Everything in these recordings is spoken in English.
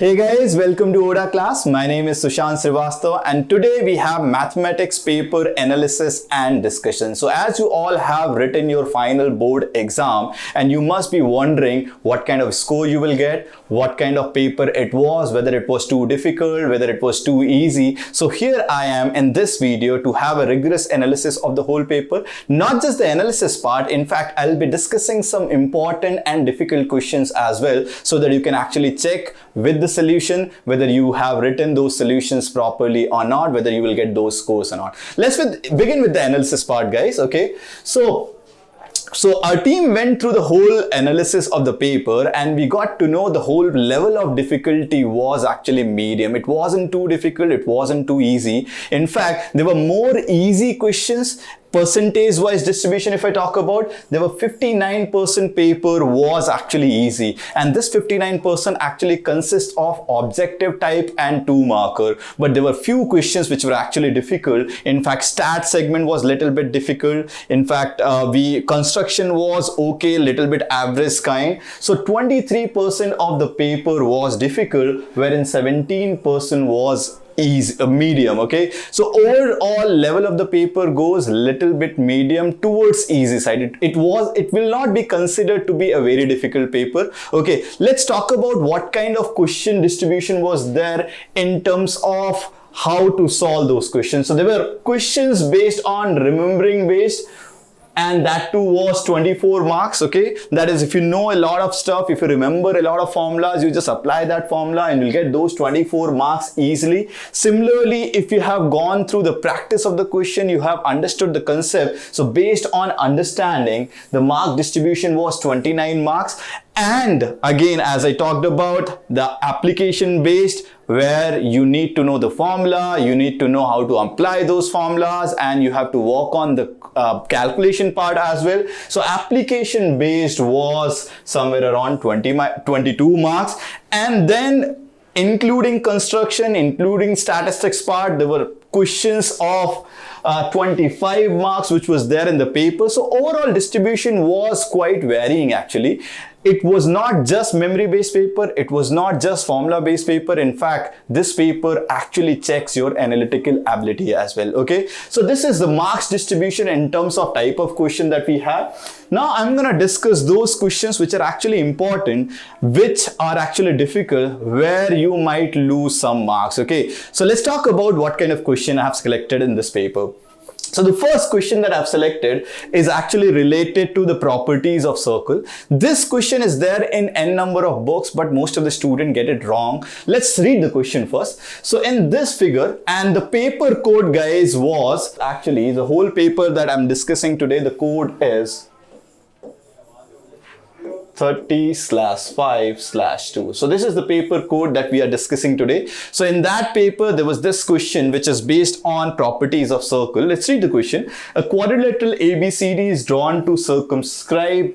Hey guys, welcome to ODA Class. My name is Shushanth and today we have mathematics paper analysis and discussion. So as you all have written your final board exam and you must be wondering what kind of score you will get, what kind of paper it was, whether it was too difficult, whether it was too easy. So here I am in this video to have a rigorous analysis of the whole paper. Not just the analysis part, in fact I'll be discussing some important and difficult questions as well so that you can actually check with the solution whether you have written those solutions properly or not, whether you will get those scores or not. Let's begin with the analysis part, guys. Okay, so our team went through the whole analysis of the paper and we got to know the whole level of difficulty was actually medium. It wasn't too difficult, it wasn't too easy. In fact, there were more easy questions. Percentage wise distribution, if I talk about, there were 59% paper was actually easy, and this 59% actually consists of objective type and 2 marker, but there were few questions which were actually difficult. In fact, stat segment was little bit difficult. In fact, construction was okay, little bit average kind. So 23% of the paper was difficult, wherein 17% was easy, medium. Okay, so overall level of the paper goes little bit medium towards easy side. It will not be considered to be a very difficult paper. Okay, let's talk about what kind of question distribution was there in terms of how to solve those questions. So there were questions based on remembering based, and that too was 24 marks. Okay, that is, if you know a lot of stuff, if you remember a lot of formulas, you just apply that formula and you'll get those 24 marks easily. Similarly, if you have gone through the practice of the question, you have understood the concept, so based on understanding, the mark distribution was 29 marks. And again, as I talked about, the application based, where you need to know the formula, you need to know how to apply those formulas, and you have to work on the calculation part as well. So application based was somewhere around 22 marks, and then including construction, including statistics part, there were questions of 25 marks which was there in the paper. So overall distribution was quite varying actually. It was not just memory based paper, it was not just formula based paper. In fact, this paper actually checks your analytical ability as well. Okay, so this is the marks distribution in terms of type of question that we have. Now I'm going to discuss those questions which are actually important, which are actually difficult, where you might lose some marks. Okay, so let's talk about what kind of question I have selected in this paper. So the first question that I've selected is actually related to the properties of circle. This question is there in n number of books, but most of the students get it wrong. Let's read the question first. So in this figure, and the paper code, guys, was actually the whole paper that I'm discussing today, the code is 30/5/2. So this is the paper code that we are discussing today. So in that paper, there was this question which is based on properties of circle. Let's read the question. A quadrilateral ABCD is drawn to circumscribe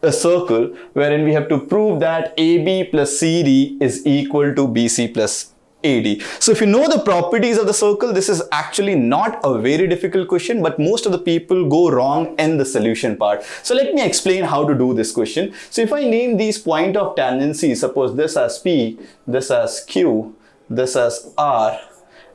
a circle wherein we have to prove that AB plus CD is equal to BC plus AD. So if you know the properties of the circle, this is actually not a very difficult question, but most of the people go wrong in the solution part. So let me explain how to do this question. So if I name these point of tangency, suppose this as P, this as Q, this as R,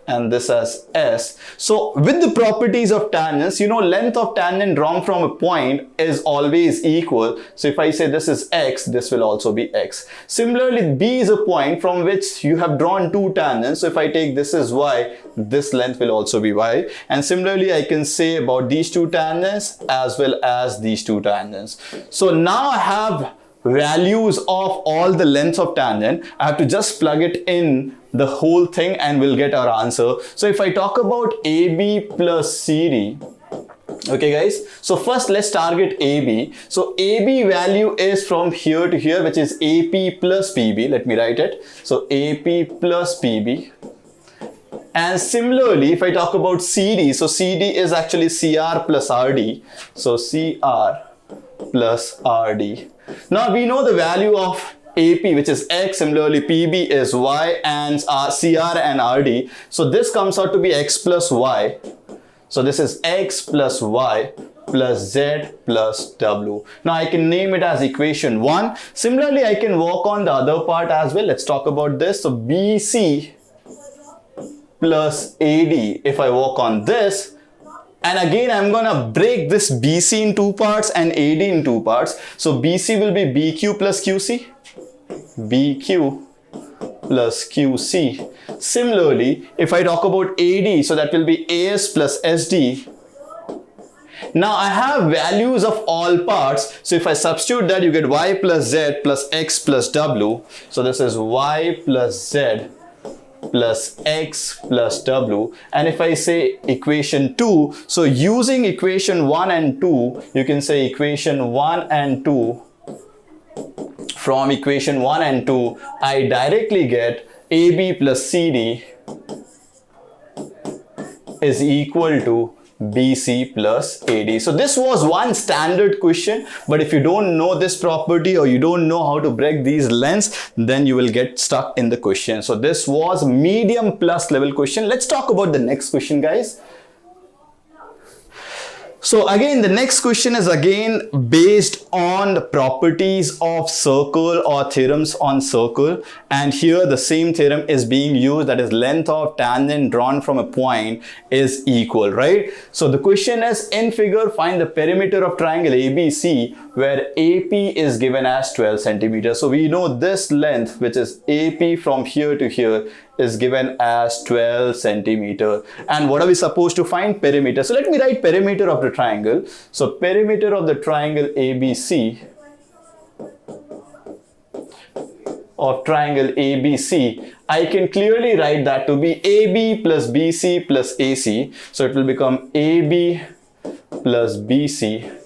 and this as S. So with the properties of tangents, you know, length of tangent drawn from a point is always equal. So if I say this is X, this will also be X. Similarly, B is a point from which you have drawn two tangents. So if I take this is Y, this length will also be Y. And similarly, I can say about these two tangents as well as these two tangents. So now I have values of all the lengths of tangent. I have to just plug it in the whole thing and we'll get our answer. So if I talk about AB plus CD, okay guys, so first let's target AB. So AB value is from here to here, which is AP plus PB. Let me write it. So AP plus PB. And similarly, if I talk about CD, so CD is actually CR plus RD. So CR plus RD. Now we know the value of AP, which is X. Similarly, PB is Y, and CR and RD. So this comes out to be X plus Y. So this is X plus Y plus z plus w. Now I can name it as equation 1. Similarly, I can work on the other part as well. Let's talk about this. So BC plus AD, if I work on this, and again I'm gonna break this BC in two parts and AD in two parts. So BC will be BQ plus QC, BQ plus QC. Similarly, if I talk about AD, so that will be AS plus SD. Now I have values of all parts, so if I substitute that, you get y plus z plus x plus w. So this is y plus z plus x plus w, and if I say equation 2, so using equation 1 and 2, you can say equation 1 and 2. From equation 1 and 2, I directly get AB plus CD is equal to BC plus AD. So this was one standard question, but if you don't know this property or you don't know how to break these lengths, then you will get stuck in the question. So this was medium plus level question. Let's talk about the next question, guys. So again, the next question is again based on the properties of circle or theorems on circle, and here the same theorem is being used, that is length of tangent drawn from a point is equal, right? So the question is, in figure find the perimeter of triangle ABC where AP is given as 12 centimeters. So we know this length, which is AP from here to here, is given as 12 centimeter. And what are we supposed to find? Perimeter. So let me write perimeter of the triangle. So perimeter of the triangle ABC, I can clearly write that to be AB plus BC plus AC. So it will become AB plus BC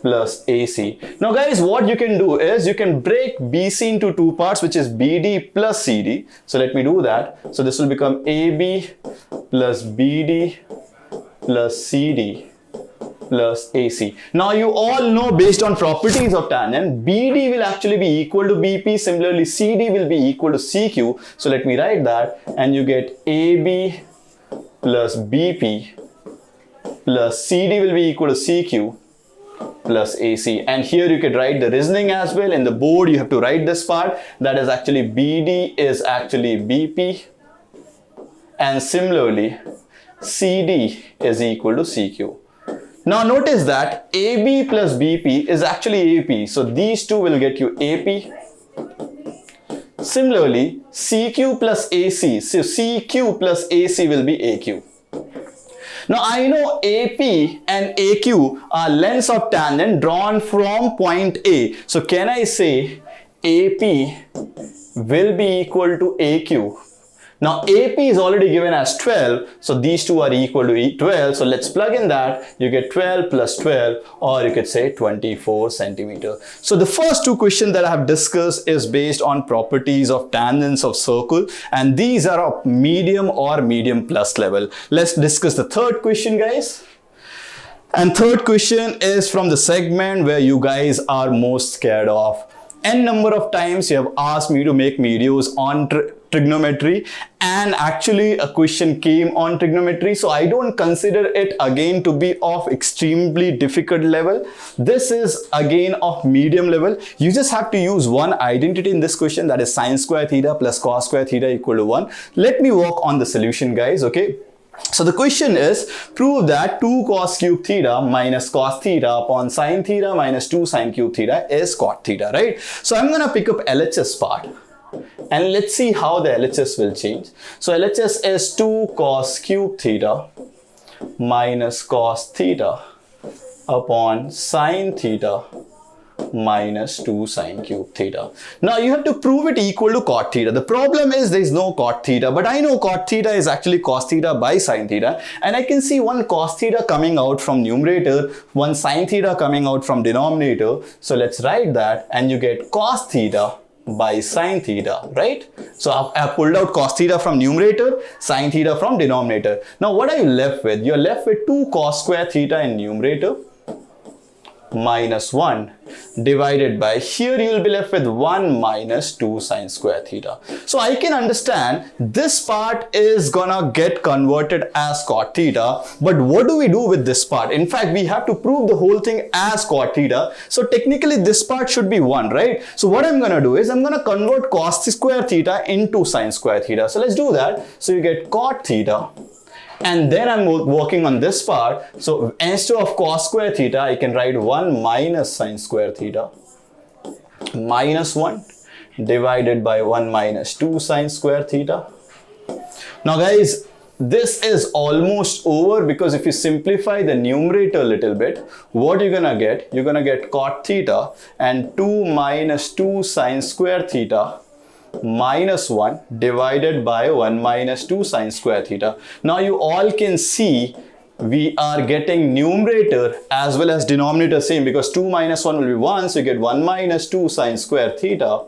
plus AC. Now guys, what you can do is you can break BC into two parts, which is BD plus CD. So let me do that. So this will become AB plus BD plus CD plus AC. Now you all know, based on properties of tangent, BD will actually be equal to BP. Similarly, CD will be equal to CQ. So let me write that, and you get AB plus BP plus CD will be equal to CQ plus AC. And here you could write the reasoning as well. In the board, you have to write this part, that is actually BD is actually BP, and similarly CD is equal to CQ. Now notice that AB plus BP is actually AP, so these two will get you AP. Similarly, CQ plus AC, so CQ plus AC will be AQ. Now I know AP and AQ are lengths of tangent drawn from point A. So can I say AP will be equal to AQ? Now AP is already given as 12, so these two are equal to 12. So let's plug in that. You get 12 plus 12, or you could say 24 centimeter. So the first two questions that I have discussed is based on properties of tangents of circle, and these are of medium or medium plus level. Let's discuss the third question, guys. And third question is from the segment where you guys are most scared of. N number of times you have asked me to make videos on trigonometry, and actually a question came on trigonometry, so I don't consider it again to be of extremely difficult level. This is again of medium level. You just have to use one identity in this question, that is sin square theta plus cos square theta equal to 1. Let me work on the solution, guys. Okay, so the question is, prove that 2 cos cube theta minus cos theta upon sin theta minus 2 sin cube theta is cot theta, right? So I'm gonna pick up LHS part, and let's see how the LHS will change. So LHS is 2 cos cube theta minus cos theta upon sin theta minus 2 sin cube theta. Now you have to prove it equal to cot theta. The problem is there is no cot theta, but I know cot theta is actually cos theta by sin theta, and I can see one cos theta coming out from numerator, one sin theta coming out from denominator. So let's write that, and you get cos theta by sin theta, right? So I have pulled out cos theta from numerator, sin theta from denominator. Now what are you left with? You're left with 2 cos square theta in numerator minus 1 divided by, here you will be left with 1 minus 2 sine square theta. So I can understand this part is gonna get converted as cot theta, but what do we do with this part? In fact, we have to prove the whole thing as cot theta. So technically this part should be 1, right? So what I'm gonna do is I'm gonna convert cos square theta into sine square theta. So let's do that. So you get cot theta. And then I'm working on this part. So instead of cos square theta, I can write 1 minus sine square theta minus 1 divided by 1 minus 2 sine square theta. Now guys, this is almost over, because if you simplify the numerator a little bit, what you're gonna get? You're gonna get cot theta and 2 minus 2 sine square theta minus 1 divided by 1 minus 2 sine square theta. Now you all can see we are getting numerator as well as denominator same, because 2 minus 1 will be 1, so you get 1 minus 2 sine square theta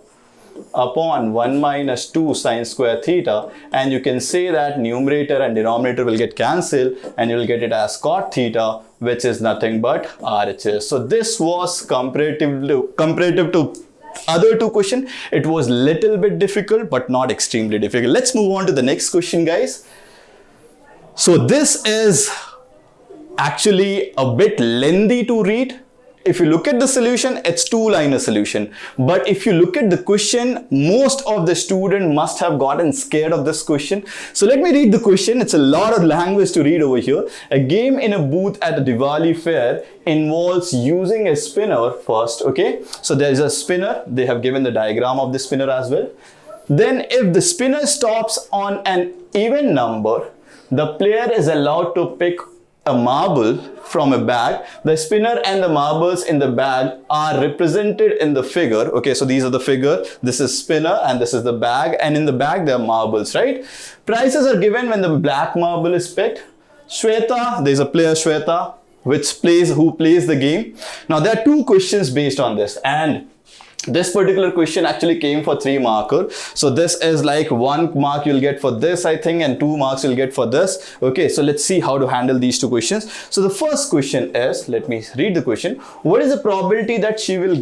upon 1 minus 2 sine square theta, and you can say that numerator and denominator will get cancelled and you will get it as cot theta, which is nothing but RHS. So this was comparative to other two questions. It was little bit difficult but not extremely difficult. Let's move on to the next question, guys. So this is actually a bit lengthy to read. If you look at the solution, it's two-liner solution. But if you look at the question, most of the student must have gotten scared of this question. So let me read the question. It's a lot of language to read over here. A game in a booth at a Diwali fair involves using a spinner first. Okay, so there is a spinner. They have given the diagram of the spinner as well. Then if the spinner stops on an even number, the player is allowed to pick a marble from a bag. The spinner and the marbles in the bag are represented in the figure. Okay, so these are the figure. This is spinner and this is the bag, and in the bag there are marbles, right? Prizes are given when the black marble is picked. Shweta, there's a player Shweta who plays the game. Now there are two questions based on this, and this particular question actually came for 3 marker. So this is like 1 mark you'll get for this, I think, and 2 marks you'll get for this. Okay, so let's see how to handle these two questions. So the first question is, let me read the question. What is the probability that she will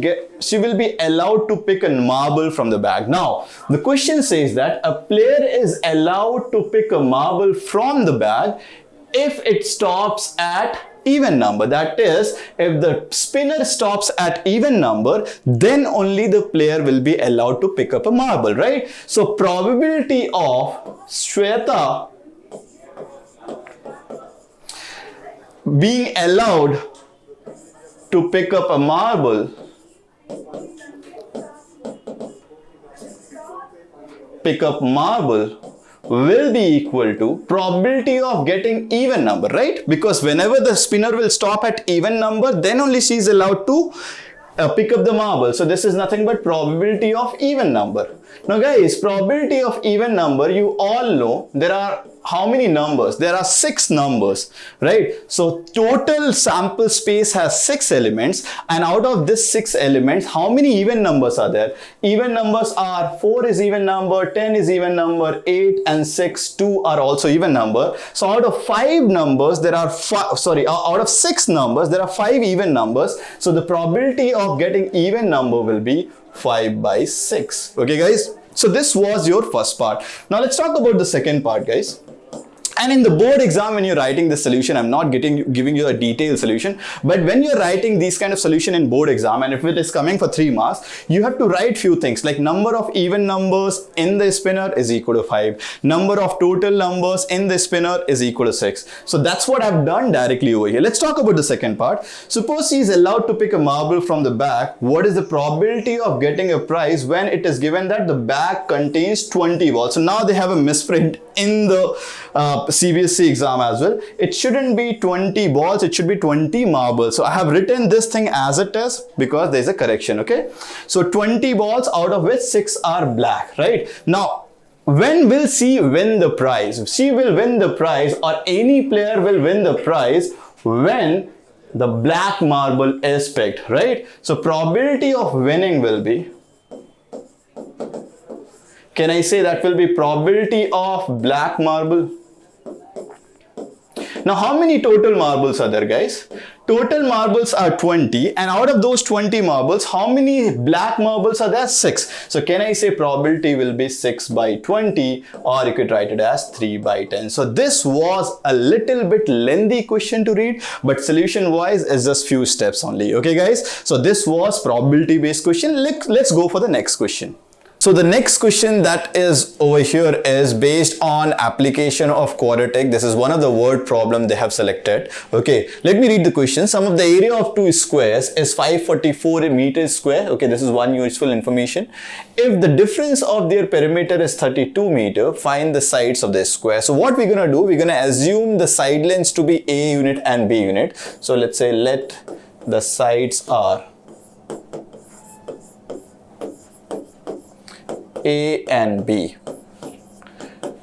be allowed to pick a marble from the bag? Now, the question says that a player is allowed to pick a marble from the bag if it stops at even number. That is, if the spinner stops at even number, then only the player will be allowed to pick up a marble, right? So probability of Shweta being allowed to pick up a marble will be equal to probability of getting even number, right? Because whenever the spinner will stop at even number, then only she is allowed to pick up the marble. So this is nothing but probability of even number. Now guys, probability of even number, you all know there are how many numbers? There are 6 numbers, right? So total sample space has 6 elements, and out of this 6 elements, how many even numbers are there? Even numbers are 4 is even number, 10 is even number, 8 and 6, 2 are also even number. So out of 5 numbers, there are out of 6 numbers, there are 5 even numbers. So the probability of getting even number will be 5 by 6. Okay guys, so this was your first part. Now let's talk about the second part, guys. And in the board exam, when you're writing this solution, I'm not giving you a detailed solution, but when you're writing these kind of solution in board exam, and if it is coming for 3 marks, you have to write few things like number of even numbers in the spinner is equal to 5. Number of total numbers in the spinner is equal to 6. So that's what I've done directly over here. Let's talk about the second part. Suppose he is allowed to pick a marble from the bag. What is the probability of getting a prize when it is given that the bag contains 20 balls? So now they have a misprint in the CBSE exam as well. It shouldn't be 20 balls, it should be 20 marbles. So I have written this thing as it is because there's a correction, okay? So 20 balls, out of which 6 are black, right? Now, when will she win the prize? She will win the prize, or any player will win the prize when the black marble is picked, right? So probability of winning will be, can I say that will be probability of black marble? Now, how many total marbles are there, guys? total marbles are 20, and out of those 20 marbles, how many black marbles are there? 6. So can I say probability will be 6 by 20, or you could write it as 3 by 10. So this was a little bit lengthy question to read, but solution wise is just few steps only. Okay guys, so this was probability based question. Let's go for the next question. So the next question that is over here is based on application of quadratic. This is one of the word problem they have selected. Okay, let me read the question. Sum of the area of two squares is 544 meters square. Okay, this is one useful information. If the difference of their perimeter is 32 meter, find the sides of the square. So what we're gonna do, we're gonna assume the side lengths to be A unit and B unit. So let's say let the sides are A and B.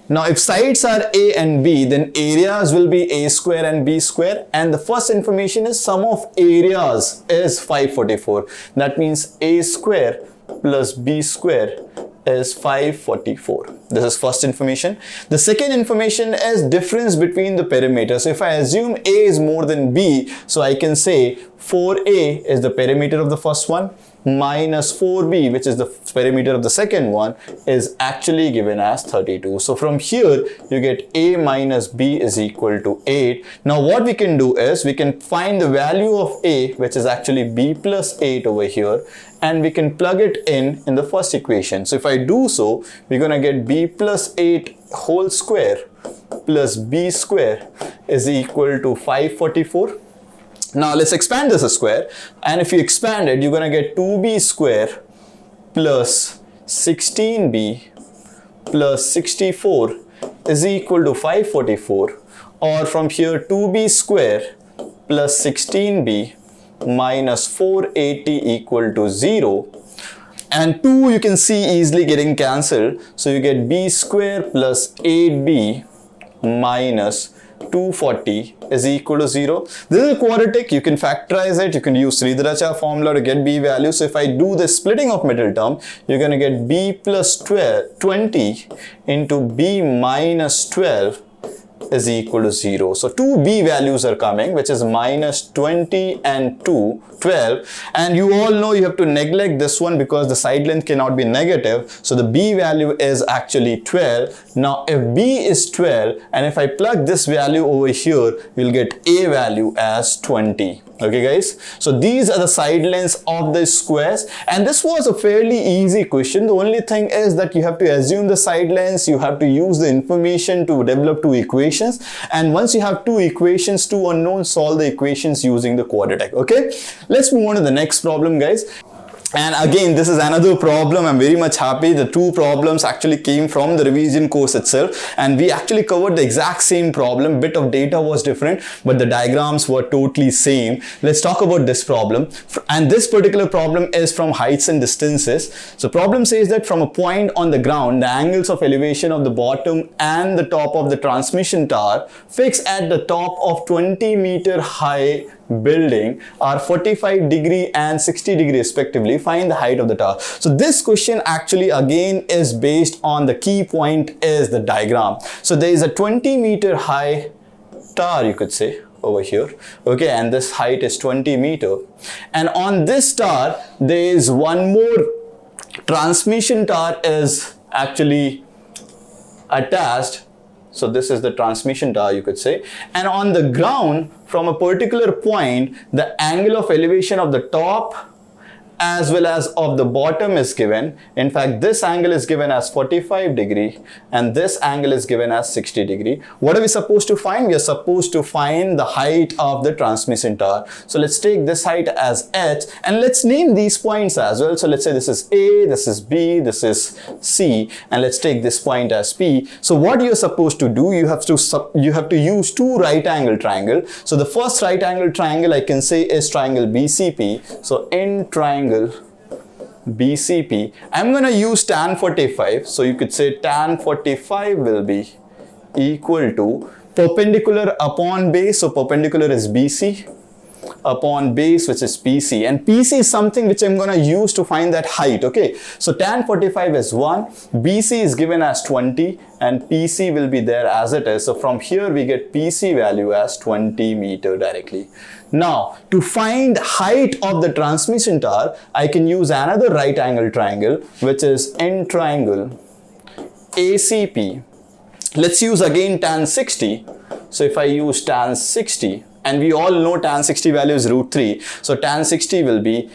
Now if sides are A and B, then areas will be A square and B square, and the first information is sum of areas is 544. That means A square plus B square is 544. This is first information. The second information is difference between the perimeters. So if I assume A is more than B, so I can say 4A is the perimeter of the first one minus 4B, which is the perimeter of the second one, is actually given as 32. So from here you get A minus B is equal to 8. Now what we can do is we can find the value of A, which is actually B plus 8 over here, and we can plug it in the first equation. So if I do so, we're gonna get B plus 8 whole square plus B square is equal to 544. Now let's expand this square, and if you expand it, you're gonna get 2b square plus 16b plus 64 is equal to 544, or from here 2b square plus 16b minus 480 equal to 0, and 2 you can see easily getting cancelled, so you get b square plus 8b minus 240 is equal to 0. This is a quadratic. You can factorize it. You can use Sridharacha formula to get b value. So if I do the splitting of middle term, you're going to get b plus 20 into b minus 12 is equal to 0. So two b values are coming, which is minus 20 and 12, and you all know you have to neglect this one because the side length cannot be negative. So the b value is actually 12. Now if b is 12 and if I plug this value over here, you'll get a value as 20. Okay guys, so these are the side lengths of the squares, and this was a fairly easy question. The only thing is that you have to assume the side lengths, you have to use the information to develop two equations, and once you have two equations, two unknowns, solve the equations using the quadratic. Okay, let's move on to the next problem guys. And again, this is another problem. I'm very much happy the two problems actually came from the revision course itself, and we actually covered the exact same problem. Bit of data was different, but the diagrams were totally same. Let's talk about this problem, and this particular problem is from heights and distances. So problem says that from a point on the ground, the angles of elevation of the bottom and the top of the transmission tower fixed at the top of 20-meter high building are 45 degree and 60 degree respectively. Find the height of the tower. So this question actually again is based on the key point is the diagram. So there is a 20-meter high tower, you could say, over here. Okay, and this height is 20 meter, and on this tower there is one more transmission tower is actually attached. So this is the transmission tower, you could say, and on the ground from a particular point, the angle of elevation of the top as well as of the bottom is given. In fact, this angle is given as 45 degree and this angle is given as 60 degree. What are we supposed to find? We are supposed to find the height of the transmission tower. So let's take this height as h, and let's name these points as well. So let's say this is A, this is B, this is C, and let's take this point as P. So what you're supposed to do, you have to use two right angle triangle. So the first right angle triangle I can say is triangle BCP. So in triangle BCP, I'm going to use tan 45. So you could say tan 45 will be equal to perpendicular upon base. So perpendicular is BC upon base, which is PC, and PC is something which I'm going to use to find that height. Okay, so tan 45 is 1, BC is given as 20, and PC will be there as it is. So from here we get PC value as 20 meter directly. Now to find height of the transmission tower, I can use another right angle triangle, which is N triangle ACP. Let's use again tan 60. So if I use tan 60, and we all know tan 60 value is root 3, so tan 60 will be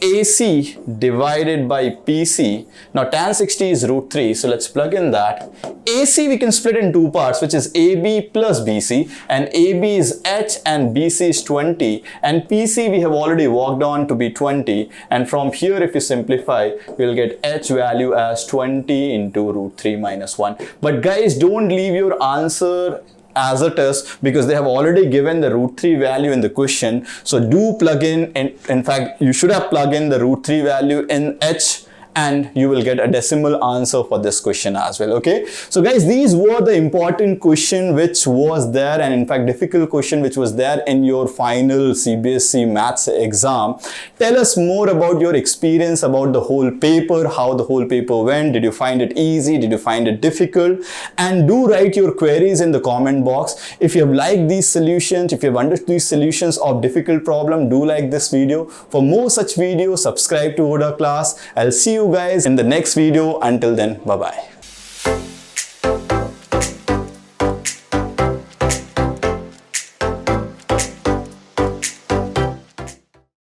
AC divided by PC. Now tan 60 is root 3, so let's plug in that. AC we can split in two parts, which is AB plus BC, and AB is H and BC is 20, and PC we have already worked on to be 20, and from here if you simplify, we'll get H value as 20 into root 3 minus 1. But guys, don't leave your answer as it is, because they have already given the root 3 value in the question. So do plug in fact you should have plugged in the root 3 value in H, and you will get a decimal answer for this question as well. Okay, so guys, these were the important question which was there, and in fact difficult question which was there in your final CBSE maths exam. Tell us more about your experience about the whole paper, how the whole paper went. Did you find it easy? Did you find it difficult? And do write your queries in the comment box. If you have liked these solutions, if you have understood these solutions of difficult problem, do like this video. For more such videos, subscribe to ODA Class. I'll see you guys in the next video. Until then, bye bye.